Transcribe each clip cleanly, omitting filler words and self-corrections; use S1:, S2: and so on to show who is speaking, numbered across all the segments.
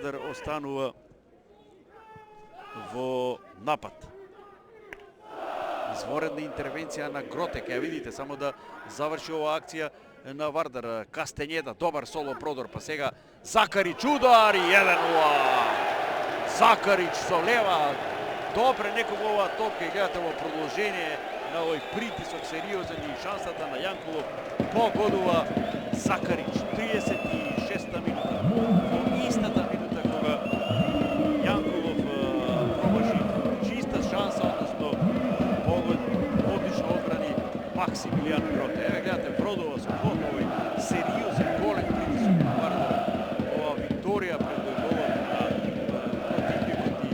S1: Останува во напад. Изворедна интервенција на Гротек. Ја видите, само да заврши оваа акција на Вардар. Кастењеда, добар соло продор, па сега Закарич удар и 1-0. Закарич со лева добре некога оваа топка и гледате во продолжение на овој притисок сериозен и шансата на Јанкулов погодува Закарич 36-та минута. Во истата минута кога Јанкулов промаши чиста шанса, односно одлично одбрани Максимилијан Гроте. Еве гледате, продува со плотно овој сериозен голем притисок на Вардар. Ова викторија пред голот на противникот и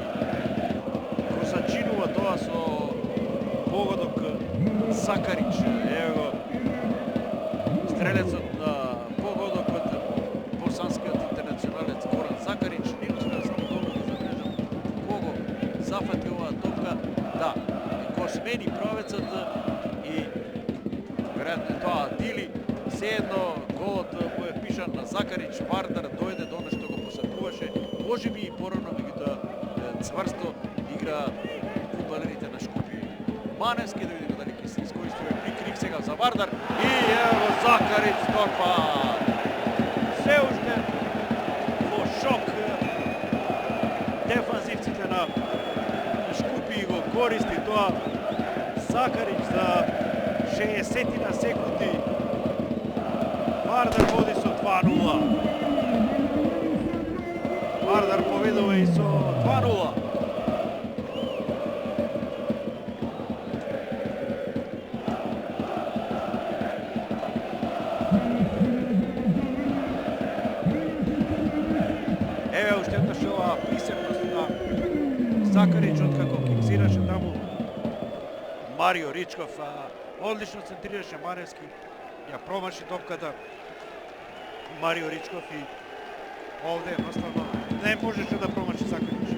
S1: го зачинува тоа со погодок Закарич. Еве го стрелецот на погодокот, босанскиот интернационалец Горан Закарич. Не успеа само долу да забележам кого зафати оваа топка. Да, го смени правецот и веројатно тоа Дили. Сеедно голот кој е пишан на Закарич, Вардар дојде до она што го посакуваше. Можеби и порано, меѓутоа цврсто игра фудбалерите на Шкупје. Маневски, да видиме дали ќе се искористи овој прикрив сега за Вардар и ево Закарич торпа. Се уште во шок дефанзивците на Шкупје го користи тоа Закарич за 60 на секунди. Вардар води со 2-0. Вардар победува и со 2-0. Еве уште еднаш оваа присепност на Закарич откако киксираше таму Марио Ричков. Одлично центрираше Маневски, ја промаши топката Марио Ричков и овде едноставно не можеше да промаши Закарич.